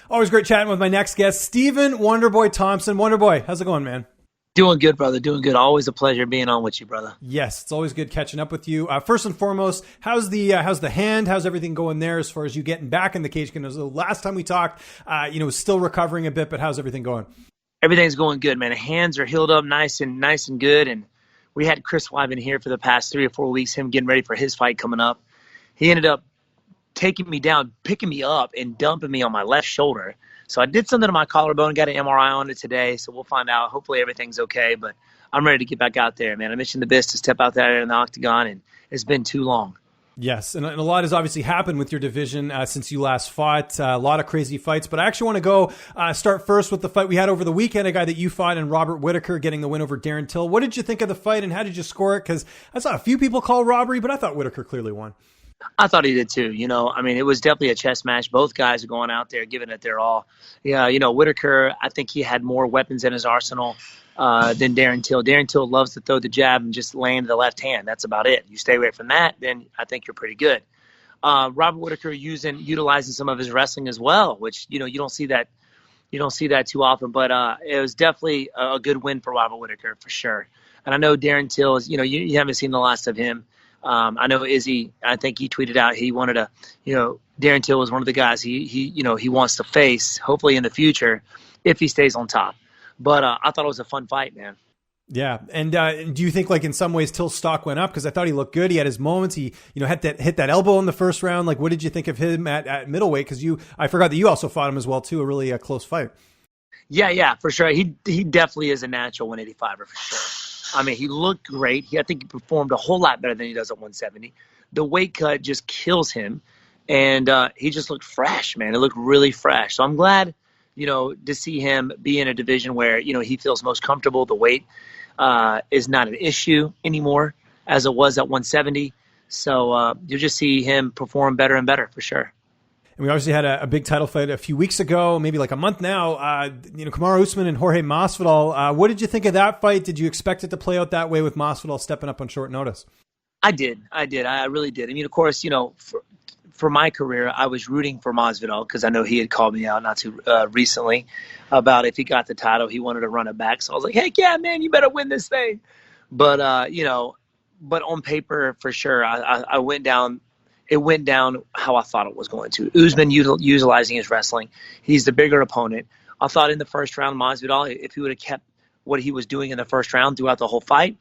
Always great chatting with my next guest, Stephen Wonderboy Thompson. Wonderboy, how's it going, man? Doing good, brother. Doing good. Always a pleasure being on with you, brother. Yes, it's always good catching up with you. First and foremost, how's the hand? How's everything going there as far as you getting back in the cage? Because the last time we talked, still recovering a bit, but how's everything going? Everything's going good, man. The hands are healed up nice and good. And we had Chris Weidman here for the past 3 or 4 weeks, him getting ready for his fight coming up. He ended up taking me down, picking me up, and dumping me on my left shoulder. So I did something to my collarbone, got an MRI on it today, so we'll find out. Hopefully everything's okay, but I'm ready to get back out there, man. I mentioned the best to step out there in the octagon, and it's been too long. Yes, and a lot has obviously happened with your division since you last fought. A lot of crazy fights, but I actually want to go start first with the fight we had over the weekend, a guy that you fought, and Robert Whittaker getting the win over Darren Till. What did you think of the fight, and how did you score it? Because I saw a few people call robbery, but I thought Whittaker clearly won. I thought he did too. It was definitely a chess match. Both guys are going out there giving it their all. Yeah, Whittaker, I think he had more weapons in his arsenal than Darren Till. Darren Till loves to throw the jab and just land the left hand. That's about it. You stay away from that, then I think you're pretty good. Robert Whittaker utilizing some of his wrestling as well, which you don't see that too often. But it was definitely a good win for Robert Whittaker for sure. And I know Darren Till is, you haven't seen the last of him. I know Izzy, I think he tweeted out he wanted to, Darren Till was one of the guys he wants to face, hopefully in the future, if he stays on top. But I thought it was a fun fight, man. Yeah. And do you think in some ways Till's stock went up? Because I thought he looked good. He had his moments. He, had hit that elbow in the first round. What did you think of him at middleweight? Because I forgot that you also fought him as well too. A really close fight. Yeah, for sure. He definitely is a natural 185er for sure. He looked great. I think he performed a whole lot better than he does at 170. The weight cut just kills him, and he just looked fresh, man. It looked really fresh. So I'm glad, to see him be in a division where, he feels most comfortable. The weight is not an issue anymore as it was at 170. So you'll just see him perform better and better for sure. And we obviously had a big title fight a few weeks ago, maybe a month now. Kamaru Usman and Jorge Masvidal. What did you think of that fight? Did you expect it to play out that way with Masvidal stepping up on short notice? I did. I really did. Of course, for my career, I was rooting for Masvidal because I know he had called me out not too recently about if he got the title, he wanted to run it back. So I was like, heck yeah, man, you better win this thing. But, but on paper, for sure, I went down. It went down how I thought it was going to. Usman utilizing his wrestling. He's the bigger opponent. I thought in the first round, Masvidal, if he would have kept what he was doing in the first round throughout the whole fight,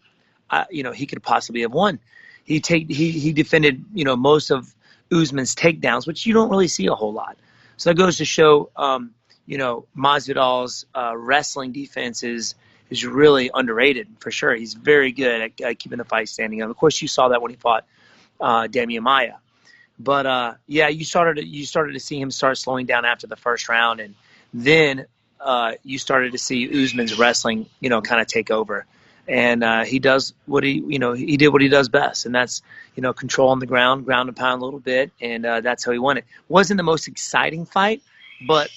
he could possibly have won. He defended, most of Usman's takedowns, which you don't really see a whole lot. So that goes to show, Masvidal's wrestling defense is really underrated for sure. He's very good at keeping the fight standing. And of course, you saw that when he fought Damian Maia. But you started to see him start slowing down after the first round, and then you started to see Usman's wrestling, kind of take over. And he does what he did what he does best, and that's control on the ground and pound a little bit, and that's how he won it. Wasn't the most exciting fight, but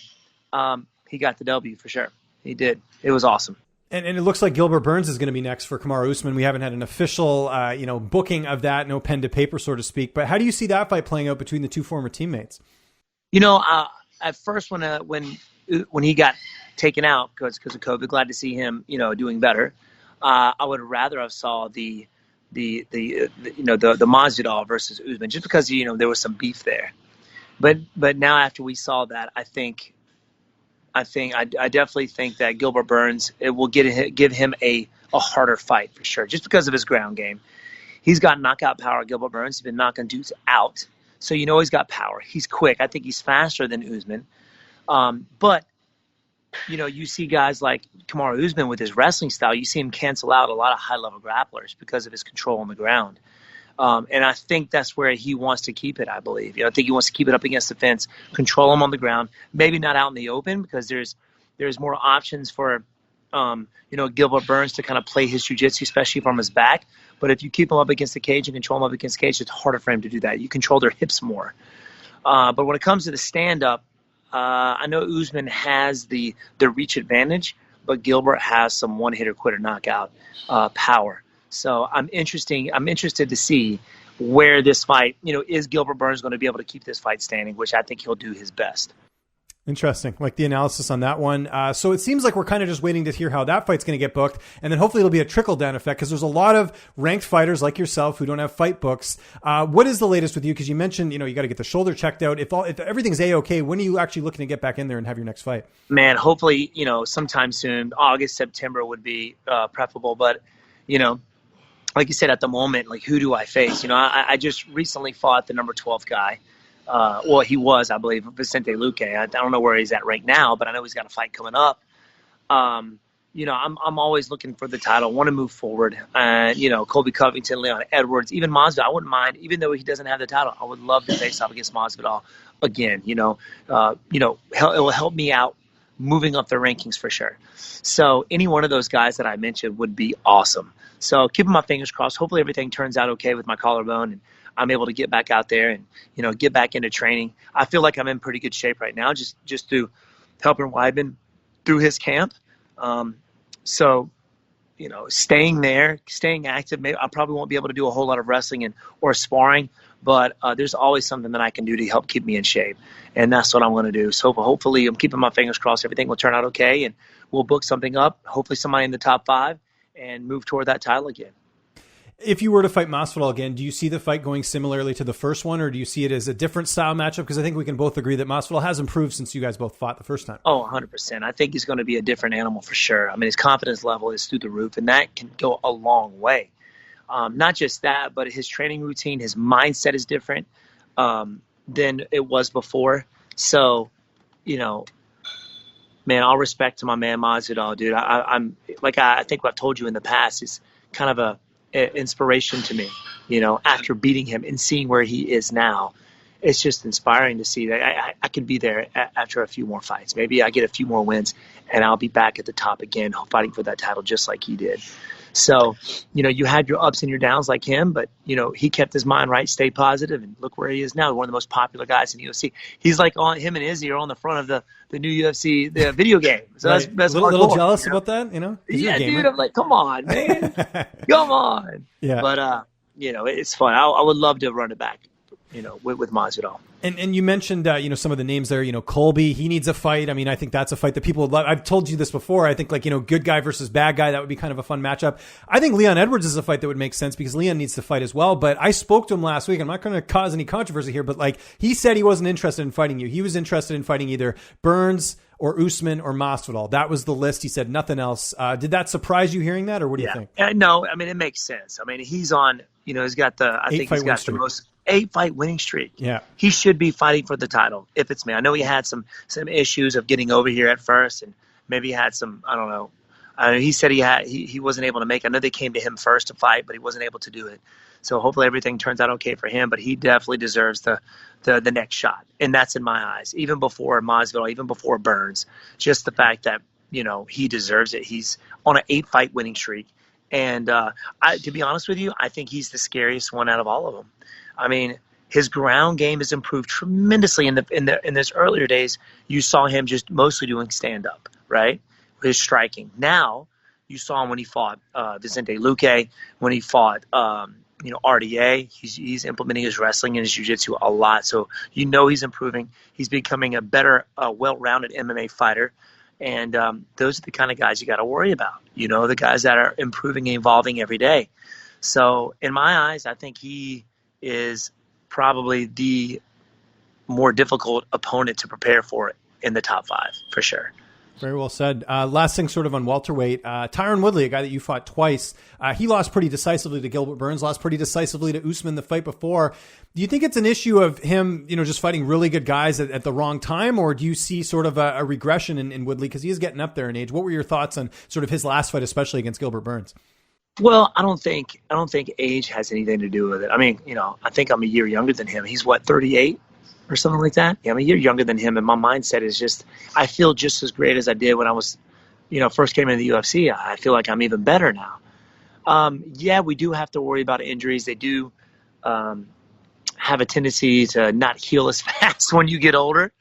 he got the W for sure. He did. It was awesome. And it looks like Gilbert Burns is going to be next for Kamaru Usman. We haven't had an official, booking of that, no pen to paper, so to speak. But how do you see that fight playing out between the two former teammates? At first when he got taken out because of COVID, glad to see him, doing better. I would rather have saw the Masvidal versus Usman just because there was some beef there. But now after we saw that, I definitely think that Gilbert Burns, it will give him a harder fight for sure, just because of his ground game. He's got knockout power, Gilbert Burns. He's been knocking dudes out, so he's got power. He's quick. I think he's faster than Usman. But you see guys like Kamaru Usman with his wrestling style. You see him cancel out a lot of high-level grapplers because of his control on the ground. And I think that's where he wants to keep it, I believe. I think he wants to keep it up against the fence, control him on the ground, maybe not out in the open because there's more options for, Gilbert Burns to kind of play his jiu-jitsu, especially from his back. But if you keep him up against the cage and control him up against the cage, it's harder for him to do that. You control their hips more. But when it comes to the stand-up, I know Usman has the reach advantage, but Gilbert has some one-hitter quitter knockout power. So I'm interested to see where this fight, is Gilbert Burns going to be able to keep this fight standing, which I think he'll do his best. Interesting. Like the analysis on that one. So it seems like we're kind of just waiting to hear how that fight's going to get booked. And then hopefully it'll be a trickle down effect because there's a lot of ranked fighters like yourself who don't have fight books. What is the latest with you? Because you mentioned, you got to get the shoulder checked out. If everything's A-okay, when are you actually looking to get back in there and have your next fight? Man, hopefully, sometime soon. August, September would be preferable. But, like you said, at the moment, like who do I face? I just recently fought the number 12 guy. He was, I believe, Vicente Luque. I don't know where he's at right now, but I know he's got a fight coming up. I'm always looking for the title, want to move forward. Colby Covington, Leon Edwards, even Masvidal. I wouldn't mind, even though he doesn't have the title. I would love to face off against Masvidal again. It will help me out moving up the rankings for sure. So any one of those guys that I mentioned would be awesome. So keeping my fingers crossed. Hopefully everything turns out okay with my collarbone and I'm able to get back out there and, get back into training. I feel like I'm in pretty good shape right now, just through helping Weidman through his camp. Staying there, staying active. Maybe I probably won't be able to do a whole lot of wrestling or sparring, but there's always something that I can do to help keep me in shape. And that's what I'm going to do. So hopefully I'm keeping my fingers crossed. Everything will turn out okay and we'll book something up, hopefully somebody in the top 5 and move toward that title again. If you were to fight Masvidal again, do you see the fight going similarly to the first one, or do you see it as a different style matchup? Because I think we can both agree that Masvidal has improved since you guys both fought the first time. Oh, 100%. I think he's going to be a different animal for sure. I mean, his confidence level is through the roof, and that can go a long way. Not just that, but his training routine, his mindset is different than it was before. So, man, all respect to my man Masvidal, dude. I'm like I think I've told you in the past, he's kind of a inspiration to me, after beating him and seeing where he is now. It's just inspiring to see that I could be there after a few more fights. Maybe I get a few more wins and I'll be back at the top again, fighting for that title just like he did. So, you had your ups and your downs like him, but, he kept his mind right, stayed positive, and look where he is now, one of the most popular guys in the UFC. He's like him and Izzy are on the front of the new UFC, the video game. So right. that's a little jealous about that, Yeah, dude, I'm like, come on, man. Come on. Yeah. But, it's fun. I would love to run it back, with Masvidal. And you mentioned, some of the names there, Colby, he needs a fight. I mean, I think that's a fight that people would love. I've told you this before. I think good guy versus bad guy, that would be kind of a fun matchup. I think Leon Edwards is a fight that would make sense because Leon needs to fight as well. But I spoke to him last week. I'm not going to cause any controversy here, but he said he wasn't interested in fighting you. He was interested in fighting either Burns or Usman or Masvidal. That was the list. He said nothing else. Did that surprise you hearing that, or what do you think? No, I mean, it makes sense. I mean, he's on, he's got the most 8-fight winning streak. Yeah. He should be fighting for the title if it's me. I know he had some issues of getting over here at first, and maybe he had some, I don't know. He said he wasn't able to make it. I know they came to him first to fight, but he wasn't able to do it. So hopefully everything turns out okay for him, but he definitely deserves the next shot. And that's in my eyes. Even before Masvidal, even before Burns, just the fact that, he deserves it. He's on an 8-fight winning streak. And to be honest with you, I think he's the scariest one out of all of them. I mean, his ground game has improved tremendously. In this earlier days, you saw him just mostly doing stand up, right? His striking. Now, you saw him when he fought Vicente Luque, when he fought RDA. He's implementing his wrestling and his jiu-jitsu a lot. So he's improving. He's becoming a better, well-rounded MMA fighter. And those are the kind of guys you got to worry about. The guys that are improving and evolving every day. So in my eyes, I think he is probably the more difficult opponent to prepare for in the top 5, for sure. Very well said. Last thing sort of on welterweight, Tyron Woodley, a guy that you fought twice, he lost pretty decisively to Gilbert Burns, lost pretty decisively to Usman the fight before. Do you think it's an issue of him, just fighting really good guys at the wrong time, or do you see sort of a regression in Woodley because he is getting up there in age? What were your thoughts on sort of his last fight, especially against Gilbert Burns? Well, I don't think age has anything to do with it. I mean, I think I'm a year younger than him. He's 38 or something like that. Yeah, I'm a year younger than him, and my mindset is just I feel just as great as I did when I was, first came into the UFC. I feel like I'm even better now. We do have to worry about injuries. They do have a tendency to not heal as fast when you get older.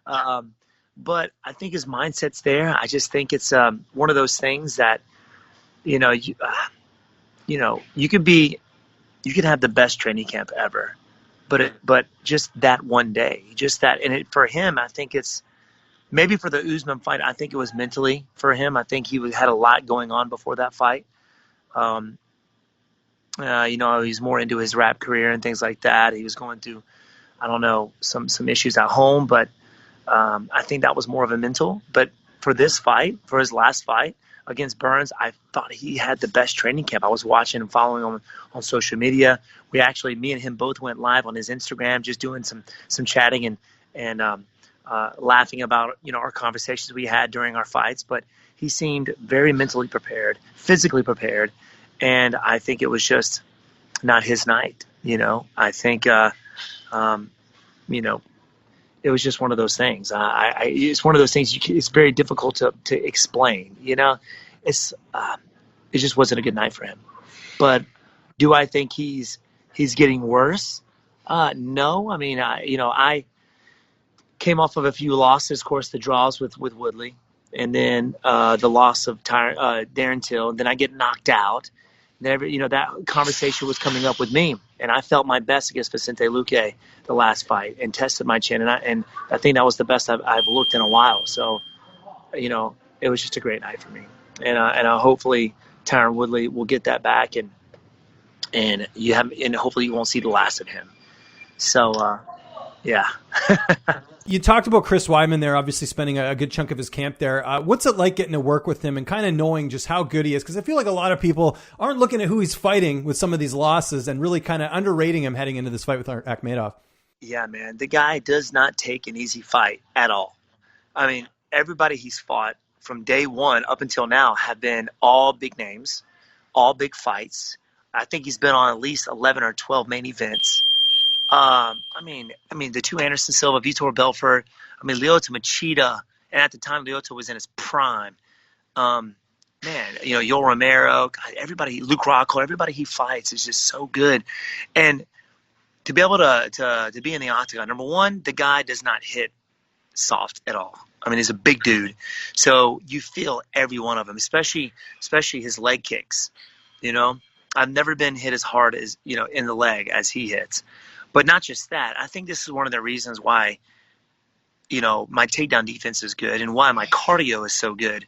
But I think his mindset's there. I just think it's one of those things that you could have the best training camp ever, but just that one day, and for him, I think it's maybe for the Usman fight, I think it was mentally for him. I think he had a lot going on before that fight. He's more into his rap career and things like that. He was going through, I don't know, some issues at home, but I think that was more of a mental. But for this fight, for his last fight against Burns, I thought he had the best training camp. I was watching and following him on social media. Me and him both went live on his Instagram, just doing some chatting and laughing about, our conversations we had during our fights. But he seemed very mentally prepared, physically prepared, and I think it was just not his night. I think it was just one of those things. It's one of those things it's very difficult to explain. It just wasn't a good night for him. But do I think he's getting worse? No. I mean, I came off of a few losses, of course, the draws with Woodley, and then the loss of Darren Till. Then I get knocked out. That conversation was coming up with me, and I felt my best against Vicente Luque the last fight and tested my chin, and I think that was the best I've looked in a while. So, it was just a great night for me, and hopefully Tyron Woodley will get that back, and hopefully you won't see the last of him. So, yeah. You talked about Chris Weidman there, obviously spending a good chunk of his camp there. What's it like getting to work with him and kind of knowing just how good he is? Because I feel like a lot of people aren't looking at who he's fighting with some of these losses and really kind of underrating him heading into this fight with Akhmedov. Yeah, man. The guy does not take an easy fight at all. I mean, everybody he's fought from day one up until now have been all big names, all big fights. I think he's been on at least 11 or 12 main events. I mean, the two Anderson Silva, Vitor Belfort, Lyoto Machida, and at the time Lyoto was in his prime. Yoel Romero, God, everybody, Luke Rockhold, everybody he fights is just so good. And to be able to be in the octagon, number one, the guy does not hit soft at all. He's a big dude, so you feel every one of them, especially his leg kicks. I've never been hit as hard as in the leg as he hits. But not just that. I think this is one of the reasons why, my takedown defense is good and why my cardio is so good.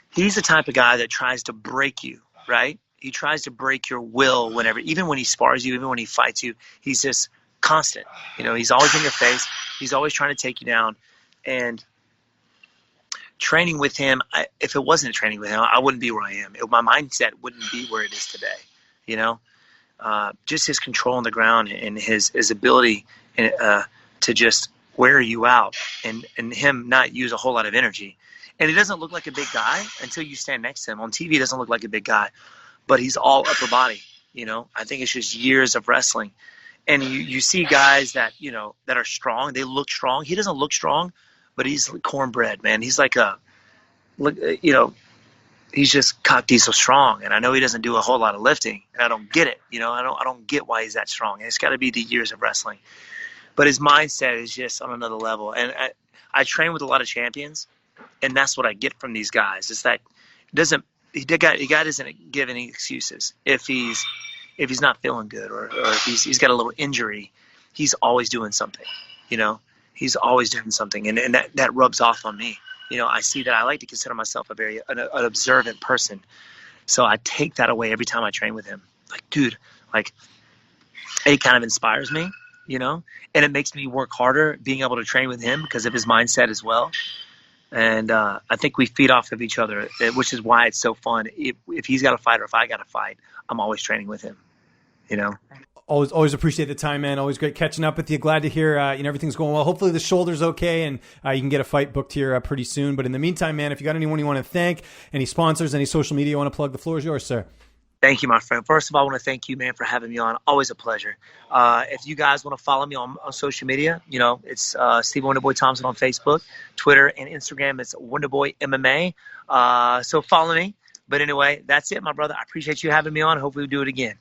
He's the type of guy that tries to break you, right? He tries to break your will even when he spars you, even when he fights you. He's just constant. He's always in your face. He's always trying to take you down. And training with him, if it wasn't training with him, I wouldn't be where I am. My mindset wouldn't be where it is today, just his control on the ground and his ability to just wear you out and him not use a whole lot of energy. And he doesn't look like a big guy until you stand next to him. On TV, he doesn't look like a big guy, but he's all upper body. I think it's just years of wrestling. And you see guys that, that are strong. They look strong. He doesn't look strong, but he's cornbread, man. He's like he's just cock diesel strong, and I know he doesn't do a whole lot of lifting, and I don't get it. I don't get why he's that strong. And it's got to be the years of wrestling, but his mindset is just on another level. And I train with a lot of champions, and that's what I get from these guys. It's that the guy doesn't give any excuses if he's not feeling good or if he's got a little injury. He's always doing something. He's always doing something, and that rubs off on me. I see that. I like to consider myself an observant person. So I take that away every time I train with him. Like, dude, it kind of inspires me, and it makes me work harder being able to train with him because of his mindset as well. And I think we feed off of each other, which is why it's so fun. If he's got to fight or if I got to fight, I'm always training with him, Always appreciate the time, man. Always great catching up with you. Glad to hear everything's going well. Hopefully the shoulder's okay and you can get a fight booked here pretty soon. But in the meantime, man, if you got anyone you want to thank, any sponsors, any social media you want to plug, the floor is yours, sir. Thank you, my friend. First of all, I want to thank you, man, for having me on. Always a pleasure. If you guys want to follow me on social media, it's Steve Wonderboy Thompson on Facebook, Twitter, and Instagram. It's Wonderboy MMA. So follow me. But anyway, that's it, my brother. I appreciate you having me on. Hopefully we'll do it again.